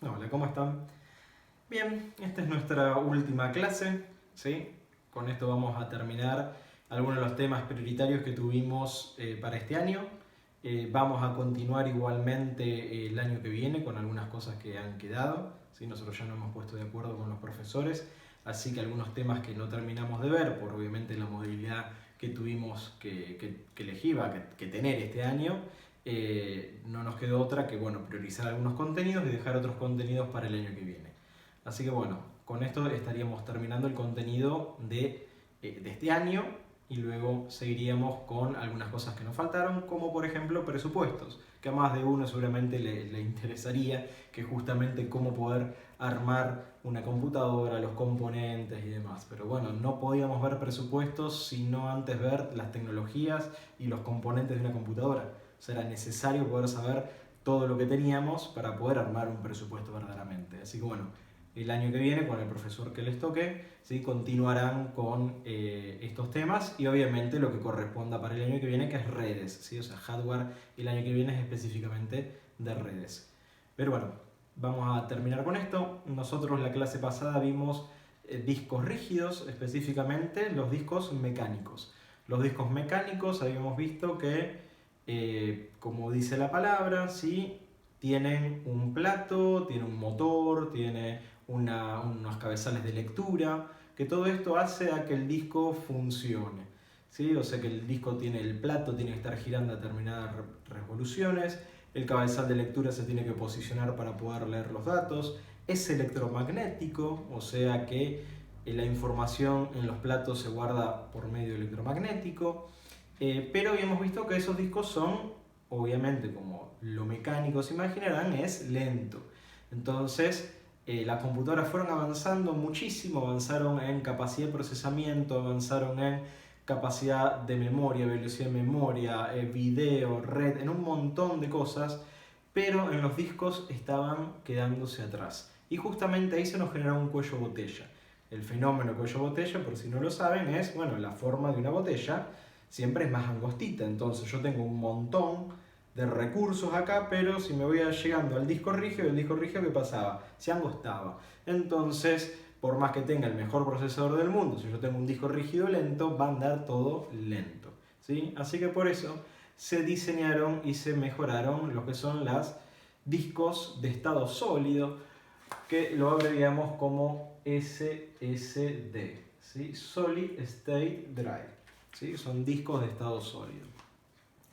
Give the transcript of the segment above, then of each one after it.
Hola, ¿cómo están? Bien, esta es nuestra última clase, ¿sí? Con esto vamos a terminar algunos de los temas prioritarios que tuvimos para este año. Vamos a continuar igualmente el año que viene con algunas cosas que han quedado, ¿sí? Nosotros ya nos hemos puesto de acuerdo con los profesores, así que algunos temas que no terminamos de ver, por obviamente la modalidad que tuvimos que elegir, que tener este año, no nos quedó otra que bueno, priorizar algunos contenidos y dejar otros contenidos para el año que viene. Así que bueno, con esto estaríamos terminando el contenido de este año y luego seguiríamos con algunas cosas que nos faltaron, como por ejemplo presupuestos, que a más de uno seguramente le interesaría, que justamente cómo poder armar una computadora, los componentes y demás. Pero bueno, no podíamos ver presupuestos sino antes ver las tecnologías y los componentes de una computadora. O sea, era necesario poder saber todo lo que teníamos para poder armar un presupuesto verdaderamente. Así que bueno, el año que viene, con el profesor que les toque, ¿sí? Continuarán con estos temas y obviamente lo que corresponda para el año que viene, que es redes, ¿sí? O sea, hardware el año que viene es específicamente de redes. Pero bueno, vamos a terminar con esto. Nosotros la clase pasada vimos discos rígidos, específicamente los discos mecánicos. Los discos mecánicos habíamos visto que, como dice la palabra, ¿sí? Tienen un plato, tiene un motor, tiene unos cabezales de lectura, que todo esto hace a que el disco funcione. ¿Sí? O sea que el disco tiene el plato, tiene que estar girando a determinadas revoluciones, el cabezal de lectura se tiene que posicionar para poder leer los datos, es electromagnético, o sea que la información en los platos se guarda por medio electromagnético, pero habíamos visto que esos discos son, obviamente, como lo mecánico se imaginarán, es lento. Entonces, las computadoras fueron avanzando muchísimo, avanzaron en capacidad de procesamiento, avanzaron en capacidad de memoria, velocidad de memoria, video, red, en un montón de cosas, pero en los discos estaban quedándose atrás. Y justamente ahí se nos generó un cuello botella. El fenómeno cuello botella, por si no lo saben, es, bueno, la forma de una botella siempre es más angostita, entonces yo tengo un montón de recursos acá, pero si me voy llegando al disco rígido, el disco rígido ¿qué pasaba? Se angostaba. Entonces, por más que tenga el mejor procesador del mundo, si yo tengo un disco rígido lento, va a andar todo lento, ¿sí? Así que por eso se diseñaron y se mejoraron lo que son los discos de estado sólido, que lo abreviamos como SSD, ¿sí? Solid State Drive, ¿sí? Son discos de estado sólido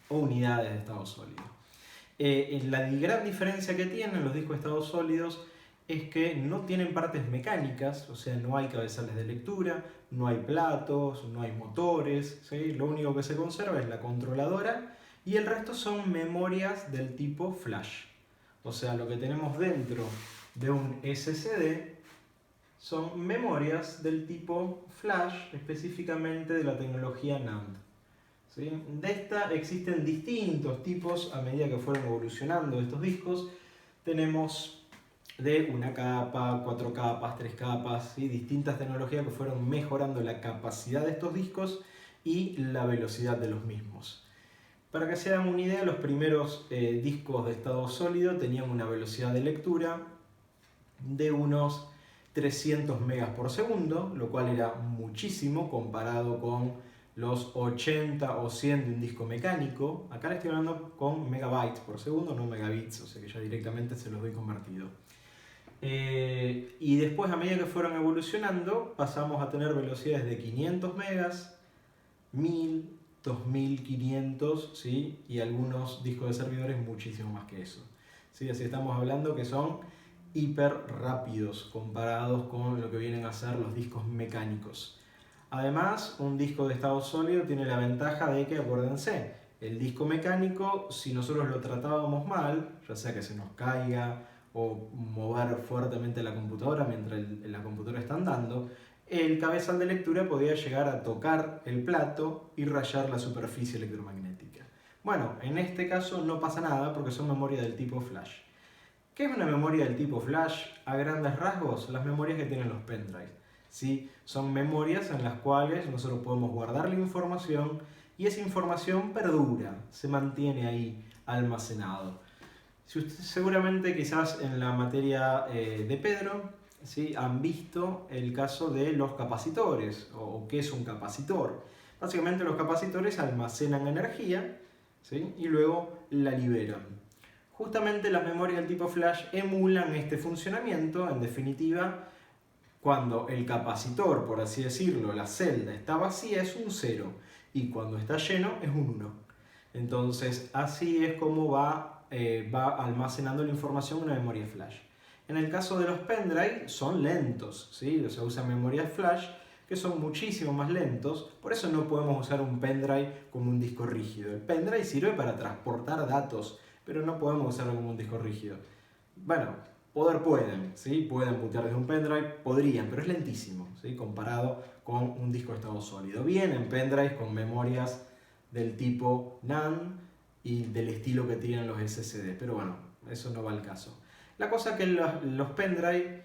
o unidades de estado sólido. La gran diferencia que tienen los discos de estado sólidos es que no tienen partes mecánicas, o sea, no hay cabezales de lectura, no hay platos, no hay motores, ¿sí? Lo único que se conserva es la controladora y el resto son memorias del tipo flash. O sea, lo que tenemos dentro de un SSD son memorias del tipo flash, específicamente de la tecnología NAND. ¿Sí? De esta existen distintos tipos a medida que fueron evolucionando estos discos. Tenemos de una capa, 4 capas, 3 capas, ¿sí? Distintas tecnologías que fueron mejorando la capacidad de estos discos y la velocidad de los mismos. Para que se hagan una idea, los primeros discos de estado sólido tenían una velocidad de lectura de unos 300 megas por segundo, lo cual era muchísimo comparado con los 80 o 100 de un disco mecánico. Acá le estoy hablando con megabytes por segundo, no megabits, o sea que ya directamente se los doy convertido. Y después, a medida que fueron evolucionando, pasamos a tener velocidades de 500 megas, 1000, 2500, ¿sí? Y algunos discos de servidores muchísimo más que eso. ¿Sí? Así estamos hablando que son hiper rápidos comparados con lo que vienen a ser los discos mecánicos. Además, un disco de estado sólido tiene la ventaja de que, acuérdense, el disco mecánico, si nosotros lo tratábamos mal, ya sea que se nos caiga o mover fuertemente la computadora mientras la computadora está andando, el cabezal de lectura podía llegar a tocar el plato y rayar la superficie electromagnética. Bueno, en este caso no pasa nada porque son memorias del tipo flash. ¿Qué es una memoria del tipo flash? A grandes rasgos, las memorias que tienen los pendrives. ¿Sí? Son memorias en las cuales nosotros podemos guardar la información y esa información perdura, se mantiene ahí almacenado. Si ustedes seguramente quizás en la materia de Pedro, ¿sí?, han visto el caso de los capacitores o qué es un capacitor. Básicamente los capacitores almacenan energía, ¿sí?, y luego la liberan. Justamente las memorias del tipo flash emulan este funcionamiento. En definitiva, cuando el capacitor, por así decirlo, la celda está vacía, es un 0, y cuando está lleno es un 1. Entonces así es como va almacenando la información en una memoria flash. En el caso de los pendrive son lentos, ¿sí? Se usan memorias flash que son muchísimo más lentos, por eso no podemos usar un pendrive como un disco rígido. El pendrive sirve para transportar datos, pero no podemos usarlo como un disco rígido. Bueno, pueden, ¿sí? Pueden bootear desde un pendrive, podrían, pero es lentísimo, ¿sí?, comparado con un disco de estado sólido. Vienen pendrives con memorias del tipo NAND y del estilo que tienen los SSD, pero bueno, eso no va al caso. La cosa que los pendrive,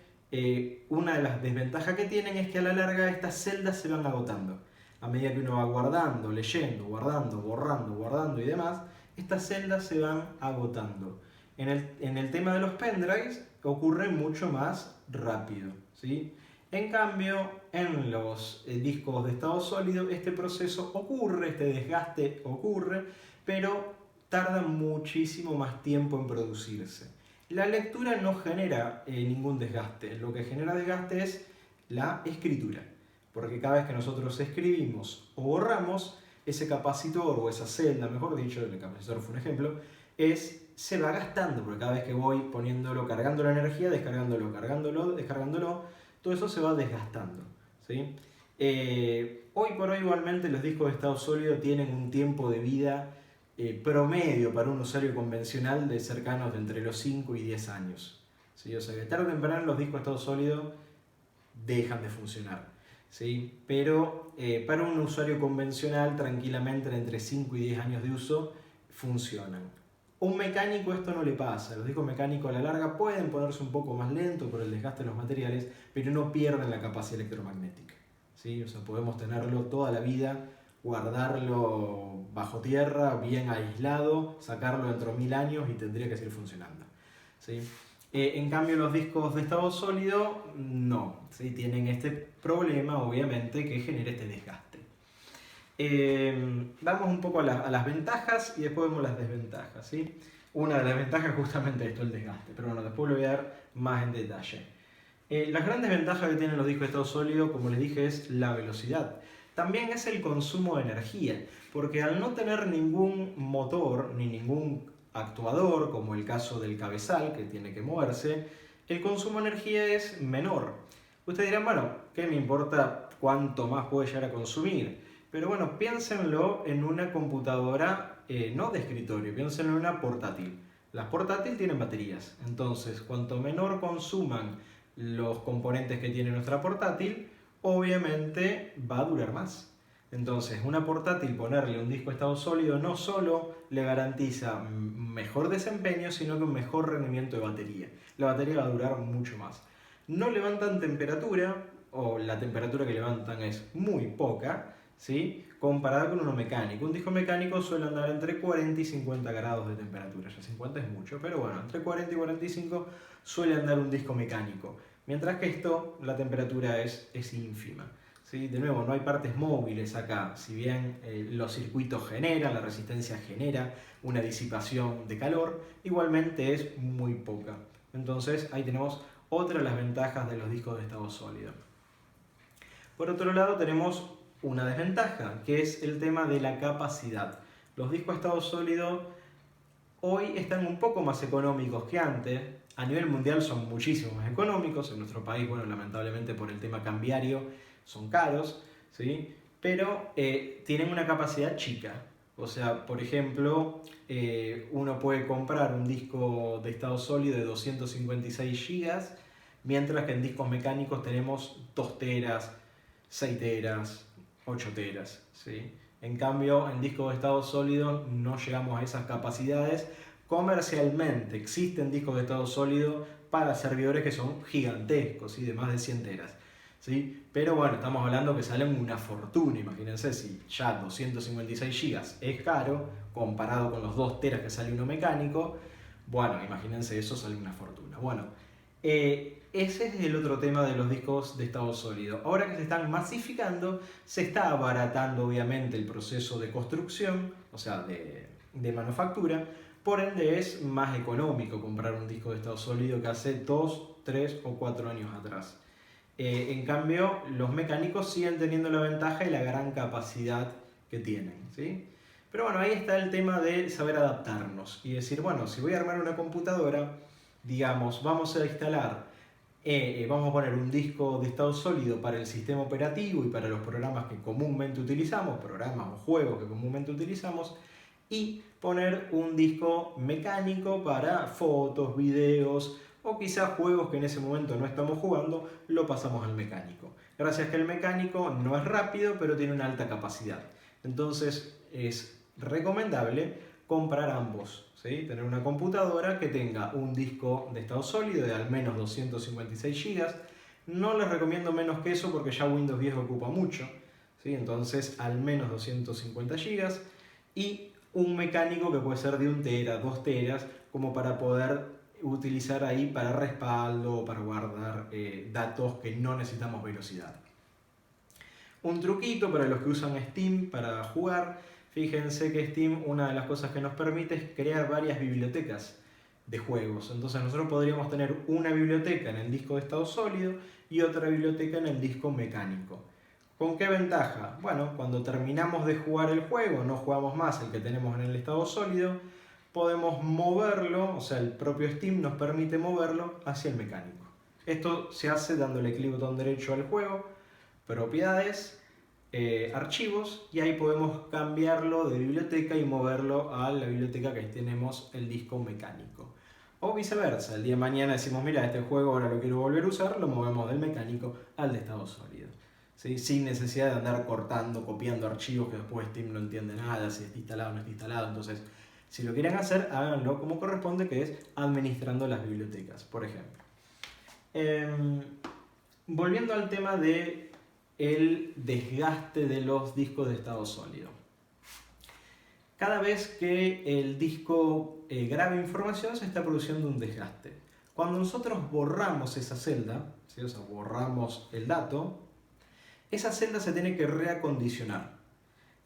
una de las desventajas que tienen es que a la larga estas celdas se van agotando. A medida que uno va guardando, leyendo, guardando, borrando, guardando y demás, estas celdas se van agotando. En el tema de los pendrives ocurre mucho más rápido, ¿sí? En cambio, en los discos de estado sólido este proceso ocurre, este desgaste ocurre, pero tarda muchísimo más tiempo en producirse. La lectura no genera ningún desgaste, lo que genera desgaste es la escritura, porque cada vez que nosotros escribimos o borramos, ese capacitor o esa celda, mejor dicho, el capacitor fue un ejemplo, se va gastando, porque cada vez que voy poniéndolo, cargando la energía, descargándolo, cargándolo, descargándolo, todo eso se va desgastando, ¿sí? Hoy por hoy igualmente los discos de estado sólido tienen un tiempo de vida promedio para un usuario convencional de cercanos de entre los 5 y 10 años, ¿sí? O sea que tarde o temprano los discos de estado sólido dejan de funcionar, ¿sí? Pero para un usuario convencional tranquilamente entre 5 y 10 años de uso funcionan. Un mecánico esto no le pasa. Los discos mecánicos a la larga pueden ponerse un poco más lentos por el desgaste de los materiales, pero no pierden la capacidad electromagnética, ¿sí? O sea, podemos tenerlo toda la vida, guardarlo bajo tierra, bien aislado, sacarlo dentro de 1000 años y tendría que seguir funcionando, ¿sí? En cambio los discos de estado sólido no, ¿sí? Tienen este problema obviamente que genera este desgaste. Vamos un poco a las ventajas y después vemos las desventajas, ¿sí? Una de las ventajas es justamente esto, el desgaste, pero bueno, después lo voy a dar más en detalle. Las grandes ventajas que tienen los discos de estado sólido, como les dije, es la velocidad. También es el consumo de energía, porque al no tener ningún motor ni ningún actuador, como el caso del cabezal que tiene que moverse, el consumo de energía es menor. Ustedes dirán, bueno, ¿qué me importa cuánto más puede llegar a consumir? Pero bueno, piénsenlo en una computadora no de escritorio, piénsenlo en una portátil. Las portátiles tienen baterías, entonces cuanto menor consuman los componentes que tiene nuestra portátil, obviamente va a durar más. Entonces, una portátil, ponerle un disco de estado sólido no solo le garantiza mejor desempeño, sino que un mejor rendimiento de batería. La batería va a durar mucho más. No levantan temperatura, o la temperatura que levantan es muy poca, ¿sí?, comparada con uno mecánico. Un disco mecánico suele andar entre 40 y 50 grados de temperatura. Ya 50 es mucho, pero bueno, entre 40 y 45 suele andar un disco mecánico. Mientras que esto, la temperatura es ínfima, ¿sí? De nuevo, no hay partes móviles acá. Si bien los circuitos generan, la resistencia genera una disipación de calor, igualmente es muy poca. Entonces ahí tenemos otra de las ventajas de los discos de estado sólido. Por otro lado tenemos una desventaja, que es el tema de la capacidad. Los discos de estado sólido hoy están un poco más económicos que antes. A nivel mundial son muchísimo más económicos. En nuestro país, bueno, lamentablemente por el tema cambiario son caros, ¿sí? Pero tienen una capacidad chica. O sea, por ejemplo, uno puede comprar un disco de estado sólido de 256 GB, mientras que en discos mecánicos tenemos 2 teras, 6 teras, 8 teras, ¿sí? En cambio, en discos de estado sólido no llegamos a esas capacidades. Comercialmente existen discos de estado sólido para servidores que son gigantescos, ¿sí?, de más de 100 teras, ¿sí? Pero bueno, estamos hablando que salen una fortuna. Imagínense, si ya 256 GB es caro comparado con los 2 teras que sale uno mecánico, Bueno, imagínense, eso sale una fortuna. Bueno, ese es el otro tema de los discos de estado sólido. Ahora que se están masificando, se está abaratando obviamente el proceso de construcción, o sea, de manufactura. Por ende es más económico comprar un disco de estado sólido que hace 2, 3 o 4 años atrás. En cambio, los mecánicos siguen teniendo la ventaja y la gran capacidad que tienen, ¿sí? Pero bueno, ahí está el tema de saber adaptarnos y decir, bueno, si voy a armar una computadora, digamos, vamos a instalar, vamos a poner un disco de estado sólido para el sistema operativo y para los programas que comúnmente utilizamos, programas o juegos que comúnmente utilizamos, y poner un disco mecánico para fotos, videos o quizás juegos que en ese momento no estamos jugando, lo pasamos al mecánico. Gracias que el mecánico no es rápido, pero tiene una alta capacidad. Entonces es recomendable comprar ambos, ¿sí? Tener una computadora que tenga un disco de estado sólido de al menos 256 GB. No les recomiendo menos que eso porque ya Windows 10 ocupa mucho, ¿sí? Entonces al menos 250 GB y un mecánico que puede ser de 1 tera, 2 teras, como para poder utilizar ahí para respaldo o para guardar datos que no necesitamos velocidad. Un truquito para los que usan Steam para jugar, fíjense que Steam, una de las cosas que nos permite es crear varias bibliotecas de juegos. Entonces nosotros podríamos tener una biblioteca en el disco de estado sólido y otra biblioteca en el disco mecánico. ¿Con qué ventaja? Bueno, cuando terminamos de jugar el juego, no jugamos más el que tenemos en el estado sólido, podemos moverlo, o sea, el propio Steam nos permite moverlo hacia el mecánico. Esto se hace dándole clic botón derecho al juego, propiedades, archivos, y ahí podemos cambiarlo de biblioteca y moverlo a la biblioteca que tenemos el disco mecánico. O viceversa, el día de mañana decimos, mira, este juego ahora lo quiero volver a usar, lo movemos del mecánico al de estado sólido. ¿Sí? Sin necesidad de andar cortando, copiando archivos que después Steam no entiende nada, si está instalado o no está instalado. Entonces, si lo quieren hacer, háganlo como corresponde, que es administrando las bibliotecas, por ejemplo. Volviendo al tema de el desgaste de los discos de estado sólido. Cada vez que el disco graba información, se está produciendo un desgaste. Cuando nosotros borramos esa celda, ¿sí? O sea, borramos el dato, esa celda se tiene que reacondicionar.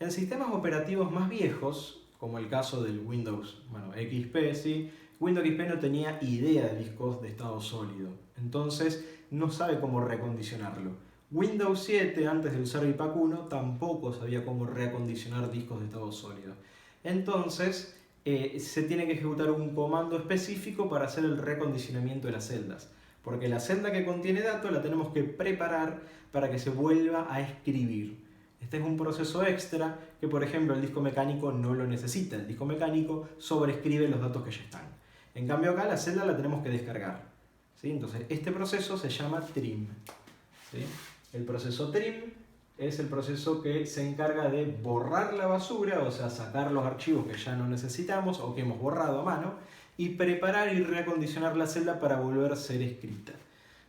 En sistemas operativos más viejos, como el caso del Windows XP, ¿sí? Windows XP no tenía idea de discos de estado sólido, entonces no sabe cómo reacondicionarlo. Windows 7, antes de usar IPAC 1, tampoco sabía cómo reacondicionar discos de estado sólido. Entonces se tiene que ejecutar un comando específico para hacer el reacondicionamiento de las celdas, porque la celda que contiene datos la tenemos que preparar para que se vuelva a escribir. Este es un proceso extra que, por ejemplo, el disco mecánico no lo necesita. El disco mecánico sobreescribe los datos que ya están. En cambio acá la celda la tenemos que descargar, ¿sí? Entonces este proceso se llama trim, ¿sí? El proceso trim es el proceso que se encarga de borrar la basura, o sea, sacar los archivos que ya no necesitamos o que hemos borrado a mano, y preparar y reacondicionar la celda para volver a ser escrita.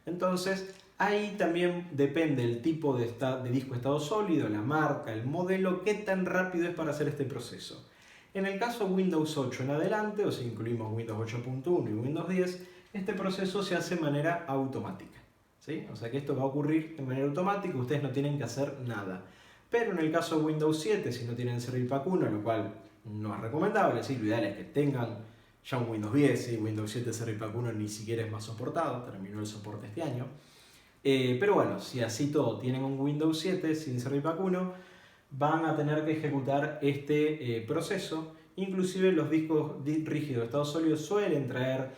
Entonces, ahí también depende el tipo de disco estado sólido, la marca, el modelo, qué tan rápido es para hacer este proceso. En el caso Windows 8 en adelante, o si incluimos Windows 8.1 y Windows 10, este proceso se hace de manera automática, ¿sí? O sea que esto va a ocurrir de manera automática, ustedes no tienen que hacer nada. Pero en el caso de Windows 7, si no tienen Servipack 1, lo cual no es recomendable, ¿sí? Lo ideal es que tengan ya un Windows 10, ¿sí? Windows 7 Servipack 1 ni siquiera es más soportado, terminó el soporte este año. Pero bueno, si así todo tienen un Windows 7 sin Servipack 1, van a tener que ejecutar este proceso. Inclusive los discos rígidos de estado sólido suelen traer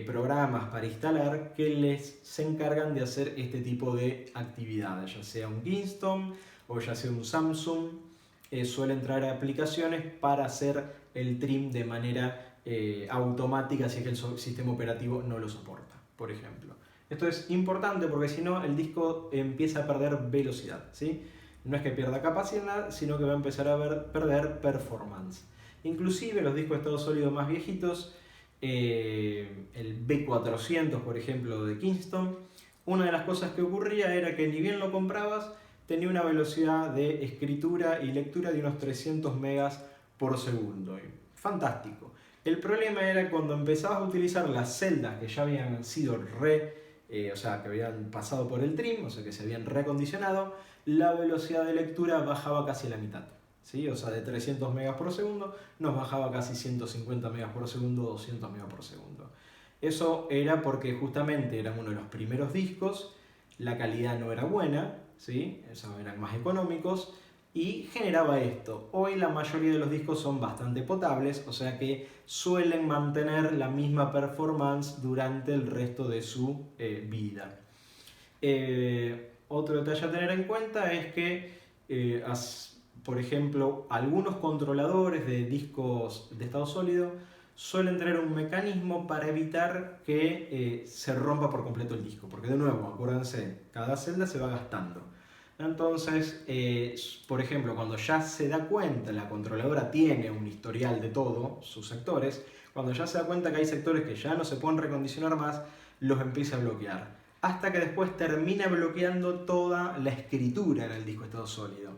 programas para instalar que se encargan de hacer este tipo de actividades, ya sea un Kingston o ya sea un Samsung. Suelen traer aplicaciones para hacer el trim de manera automática si es que el sistema operativo no lo soporta, por ejemplo. Esto es importante porque si no el disco empieza a perder velocidad, ¿sí? No es que pierda capacidad, sino que va a empezar a perder performance. Inclusive los discos de estado sólido más viejitos, el B400 por ejemplo de Kingston, una de las cosas que ocurría era que ni bien lo comprabas, tenía una velocidad de escritura y lectura de unos 300 megas por segundo. Fantástico. El problema era cuando empezabas a utilizar las celdas que ya habían sido o sea, que habían pasado por el trim, o sea, que se habían recondicionado, la velocidad de lectura bajaba casi a la mitad. ¿Sí? O sea, de 300 megas por segundo nos bajaba casi 150 megas por segundo, 200 megas por segundo. Eso era porque justamente eran uno de los primeros discos, la calidad no era buena, ¿sí? O sea, eran más económicos y generaba esto. Hoy la mayoría de los discos son bastante potables, o sea que suelen mantener la misma performance durante el resto de su vida. Otro detalle a tener en cuenta es que, por ejemplo, algunos controladores de discos de estado sólido suelen tener un mecanismo para evitar que se rompa por completo el disco, porque de nuevo, acuérdense, cada celda se va gastando. Entonces, por ejemplo, cuando ya se da cuenta, la controladora tiene un historial de todos sus sectores, cuando ya se da cuenta que hay sectores que ya no se pueden recondicionar más, los empieza a bloquear, hasta que después termina bloqueando toda la escritura en el disco de estado sólido.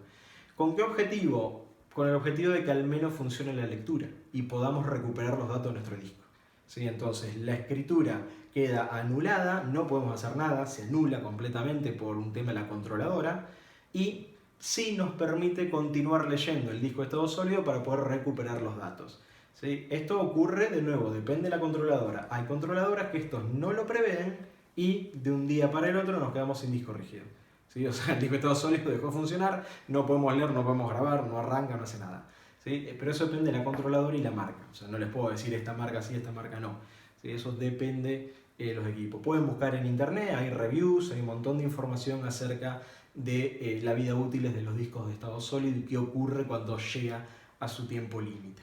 ¿Con qué objetivo? Con el objetivo de que al menos funcione la lectura y podamos recuperar los datos de nuestro disco. ¿Sí? Entonces, la escritura queda anulada, no podemos hacer nada, se anula completamente por un tema de la controladora y sí nos permite continuar leyendo el disco de estado sólido para poder recuperar los datos. ¿Sí? Esto ocurre, de nuevo, depende de la controladora. Hay controladoras que estos no lo prevén y de un día para el otro nos quedamos sin disco rígido. ¿Sí? O sea, el disco de estado sólido dejó de funcionar, no podemos leer, no podemos grabar, no arranca, no hace nada. ¿Sí? Pero eso depende de la controladora y la marca. O sea, no les puedo decir esta marca sí, esta marca no. ¿Sí? Eso depende de los equipos. Pueden buscar en internet, hay reviews, hay un montón de información acerca de la vida útil de los discos de estado sólido y qué ocurre cuando llega a su tiempo límite.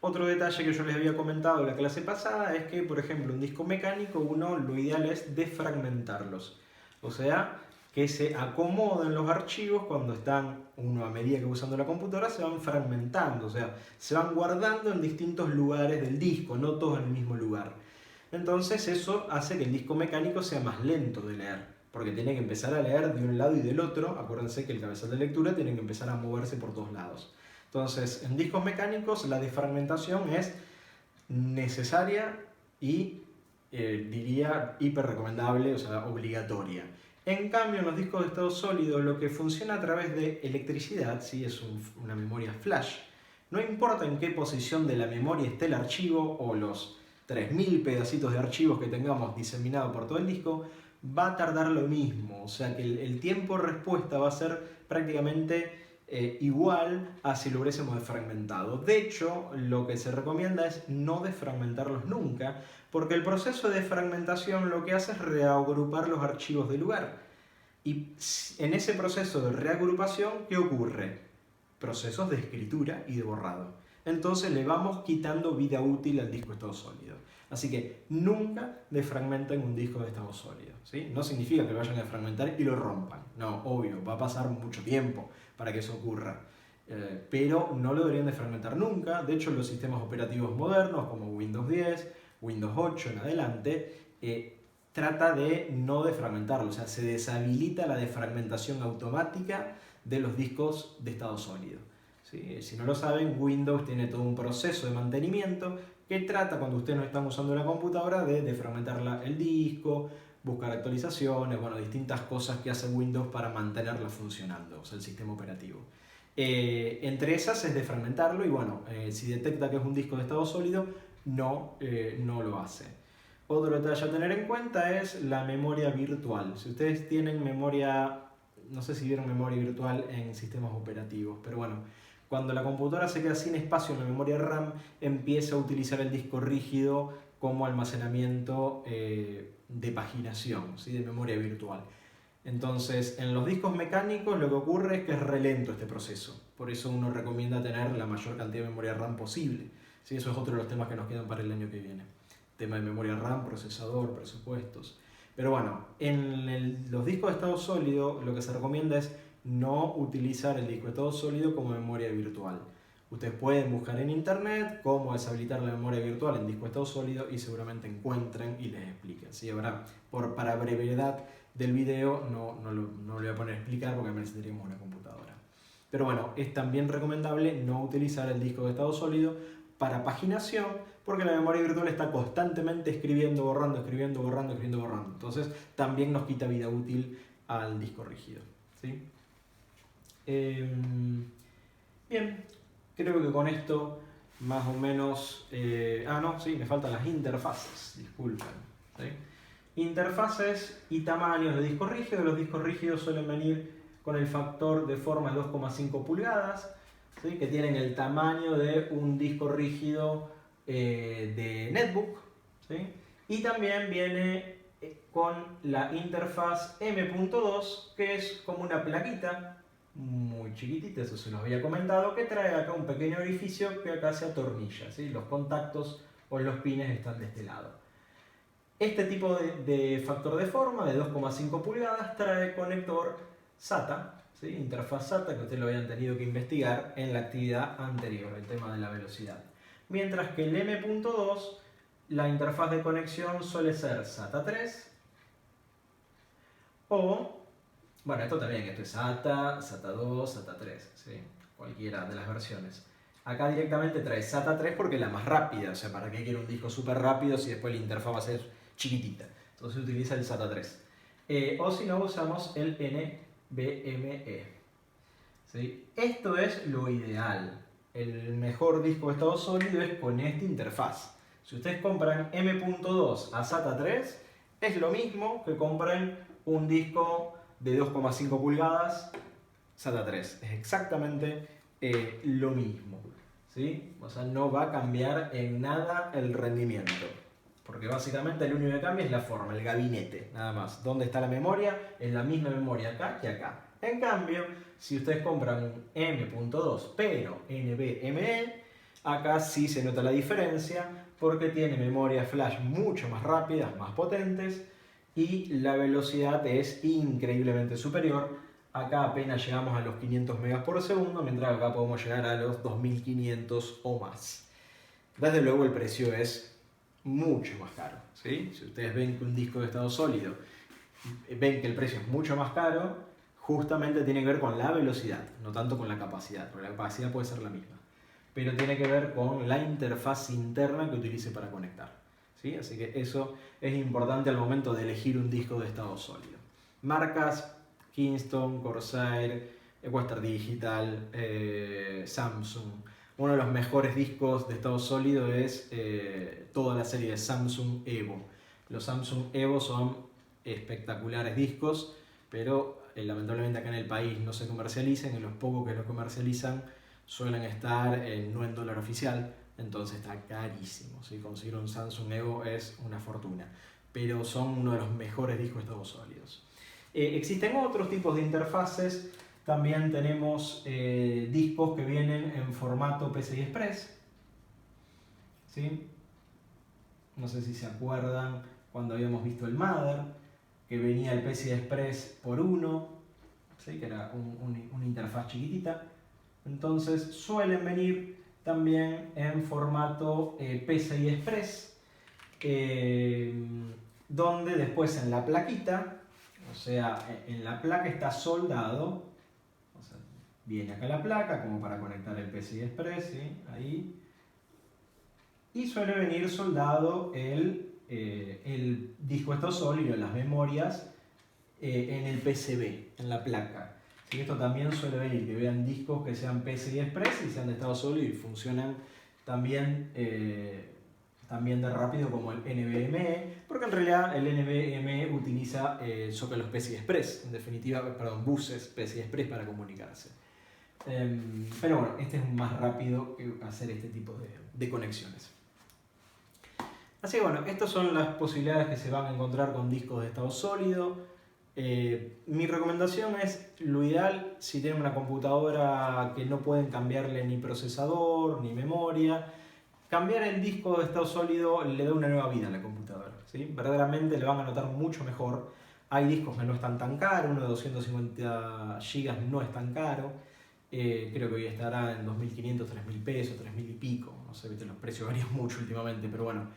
Otro detalle que yo les había comentado en la clase pasada es que, por ejemplo, un disco mecánico, lo ideal es desfragmentarlos. O sea, que se acomoden los archivos cuando están, a medida que usando la computadora, se van fragmentando. O sea, se van guardando en distintos lugares del disco, no todos en el mismo lugar. Entonces eso hace que el disco mecánico sea más lento de leer, porque tiene que empezar a leer de un lado y del otro. Acuérdense que el cabezal de lectura tiene que empezar a moverse por todos lados. Entonces, en discos mecánicos la desfragmentación es necesaria y diría hiper recomendable, o sea, obligatoria. En cambio, en los discos de estado sólido lo que funciona a través de electricidad, ¿sí? Es una memoria flash. No importa en qué posición de la memoria esté el archivo o los 3000 pedacitos de archivos que tengamos diseminados por todo el disco, va a tardar lo mismo. O sea que el tiempo de respuesta va a ser prácticamente igual a si lo hubiésemos desfragmentado. De hecho, lo que se recomienda es no desfragmentarlos nunca, porque el proceso de desfragmentación lo que hace es reagrupar los archivos de lugar. Y en ese proceso de reagrupación, ¿qué ocurre? Procesos de escritura y de borrado. Entonces le vamos quitando vida útil al disco de estado sólido. Así que nunca desfragmenten un disco de estado sólido. ¿Sí? No significa que lo vayan a desfragmentar y lo rompan. No, obvio, va a pasar mucho tiempo para que eso ocurra. Pero no lo deberían desfragmentar nunca. De hecho, los sistemas operativos modernos como Windows 10, Windows 8 en adelante, trata de no desfragmentarlo. O sea, se deshabilita la desfragmentación automática de los discos de estado sólido. ¿Sí? Si no lo saben, Windows tiene todo un proceso de mantenimiento que trata, cuando ustedes no están usando la computadora, de desfragmentar el disco, buscar actualizaciones, bueno, distintas cosas que hace Windows para mantenerla funcionando, o sea, el sistema operativo. Entre esas es desfragmentarlo y bueno, si detecta que es un disco de estado sólido, no lo hace. Otro detalle a tener en cuenta es la memoria virtual. Si ustedes tienen memoria, no sé si vieron memoria virtual en sistemas operativos, pero bueno, cuando la computadora se queda sin espacio en la memoria RAM, empieza a utilizar el disco rígido como almacenamiento de paginación, ¿sí? De memoria virtual. Entonces, en los discos mecánicos lo que ocurre es que es relento este proceso. Por eso uno recomienda tener la mayor cantidad de memoria RAM posible. ¿Sí? Eso es otro de los temas que nos quedan para el año que viene. Tema de memoria RAM, procesador, presupuestos. Pero bueno, en los discos de estado sólido lo que se recomienda es no utilizar el disco de estado sólido como memoria virtual. Ustedes pueden buscar en internet cómo deshabilitar la memoria virtual en disco de estado sólido y seguramente encuentren y les expliquen. ¿Sí? Ahora, para brevedad del video no lo voy a poner a explicar porque necesitaríamos una computadora. Pero bueno, es también recomendable no utilizar el disco de estado sólido para paginación, porque la memoria virtual está constantemente escribiendo, borrando, escribiendo, borrando, escribiendo, borrando. Entonces también nos quita vida útil al disco rígido, ¿sí? Bien, creo que con esto más o menos... me faltan las interfaces, disculpen, ¿sí? Interfaces y tamaños de discos rígidos. Los discos rígidos suelen venir con el factor de forma de 2,5 pulgadas, ¿sí? Que tienen el tamaño de un disco rígido de netbook, ¿sí? Y también viene con la interfaz M.2, que es como una plaquita muy chiquitita, eso se los había comentado, que trae acá un pequeño orificio que acá se atornilla, ¿sí? Los contactos o los pines están de este lado. Este tipo de factor de forma de 2,5 pulgadas trae conector SATA, ¿sí? Interfaz SATA, que ustedes lo habían tenido que investigar en la actividad anterior, el tema de la velocidad. Mientras que el M.2, la interfaz de conexión suele ser SATA 3 o, bueno, esto también, esto es SATA, SATA 2, SATA 3, ¿sí? Cualquiera de las versiones. Acá directamente trae SATA 3 porque es la más rápida, o sea, ¿para qué quiero un disco súper rápido si después la interfaz va a ser chiquitita? Entonces utiliza el SATA 3. O si no, usamos el NVMe. ¿Sí? Esto es lo ideal. El mejor disco de estado sólido es con esta interfaz. Si ustedes compran M.2 a SATA 3, es lo mismo que compren un disco de 2,5 pulgadas SATA 3. Es exactamente lo mismo, ¿sí? O sea, no va a cambiar en nada el rendimiento. Porque básicamente el único que cambia es la forma, el gabinete, nada más. ¿Dónde está la memoria? Es la misma memoria acá que acá. En cambio, si ustedes compran un M.2 pero NVMe, acá sí se nota la diferencia porque tiene memorias flash mucho más rápidas, más potentes y la velocidad es increíblemente superior. Acá apenas llegamos a los 500 megas por segundo, mientras que acá podemos llegar a los 2500 o más. Desde luego el precio es mucho más caro, ¿sí? Si ustedes ven que un disco de estado sólido, ven que el precio es mucho más caro, justamente tiene que ver con la velocidad, no tanto con la capacidad, porque la capacidad puede ser la misma, pero tiene que ver con la interfaz interna que utilice para conectar, ¿sí? Así que eso es importante al momento de elegir un disco de estado sólido. Marcas: Kingston, Corsair, Western Digital, Samsung. Uno de los mejores discos de estado sólido es toda la serie de Samsung Evo. Los Samsung Evo son espectaculares discos, pero lamentablemente acá en el país no se comercializan, y los pocos que los comercializan suelen estar no en dólar oficial, entonces está carísimo, ¿sí? Conseguir un Samsung Evo es una fortuna, pero son uno de los mejores discos de estado sólidos. Existen otros tipos de interfaces. También tenemos discos que vienen en formato PCI Express, ¿sí? No sé si se acuerdan cuando habíamos visto el Mother, que venía el PCI Express por uno, ¿sí? Que era una interfaz chiquitita. Entonces suelen venir también en formato PCI Express, donde después en la plaquita, o sea, en la placa está soldado. Viene acá la placa como para conectar el PCI Express, ¿sí? Ahí. Y suele venir soldado el disco de estado sólido, las memorias, en el PCB, en la placa. ¿Sí? Esto también suele venir, que vean discos que sean PCI Express y sean de estado sólido y funcionan también, también de rápido como el NVMe, porque en realidad el NVMe utiliza zócalos PCI Express, en definitiva, buses PCI Express para comunicarse. Pero bueno, este es más rápido que hacer este tipo de conexiones. Así que bueno, estas son las posibilidades que se van a encontrar con discos de estado sólido. Mi recomendación es, lo ideal, si tienen una computadora que no pueden cambiarle ni procesador ni memoria, cambiar el disco de estado sólido le da una nueva vida a la computadora, ¿sí? Verdaderamente le van a notar mucho mejor. Hay discos que no están tan caros, uno de 250 GB no es tan caro. Creo que hoy estará en 2.500, 3.000 pesos, 3.000 y pico. No sé, los precios varían mucho últimamente, pero bueno,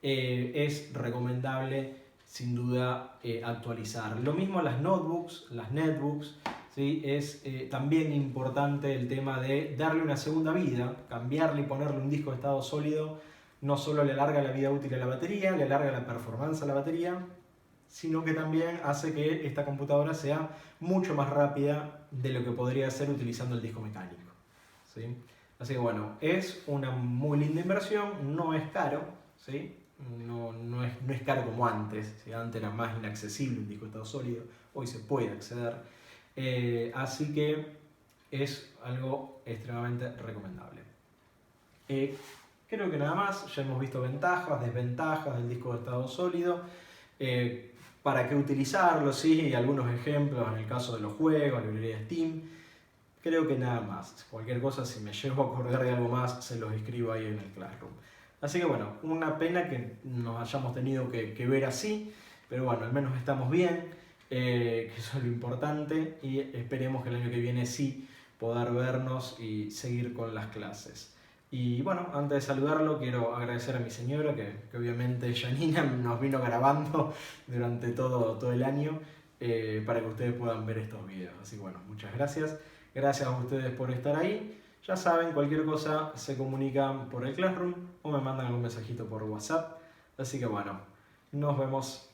es recomendable sin duda actualizar. Lo mismo las notebooks, las netbooks, ¿sí? Es también importante el tema de darle una segunda vida, cambiarle y ponerle un disco de estado sólido. No solo le alarga la vida útil a la batería, le alarga la performance a la batería, sino que también hace que esta computadora sea mucho más rápida de lo que podría ser utilizando el disco mecánico, ¿sí? Así que bueno, es una muy linda inversión, no es caro, ¿sí? No es caro como antes, ¿sí? Antes era más inaccesible un disco de estado sólido, hoy se puede acceder, así que es algo extremadamente recomendable. Creo que nada más, ya hemos visto ventajas, desventajas del disco de estado sólido, para qué utilizarlo, sí, algunos ejemplos en el caso de los juegos, la librería de Steam. Creo que nada más. Cualquier cosa, si me llego a acordar de algo más, se los escribo ahí en el Classroom. Así que bueno, una pena que nos hayamos tenido que ver así, pero bueno, al menos estamos bien, que eso es lo importante, y esperemos que el año que viene sí poder vernos y seguir con las clases. Y bueno, antes de saludarlo, quiero agradecer a mi señora, que obviamente Janina nos vino grabando durante todo el año, para que ustedes puedan ver estos videos. Así que bueno, muchas gracias. Gracias a ustedes por estar ahí. Ya saben, cualquier cosa se comunican por el Classroom o me mandan algún mensajito por WhatsApp. Así que bueno, nos vemos.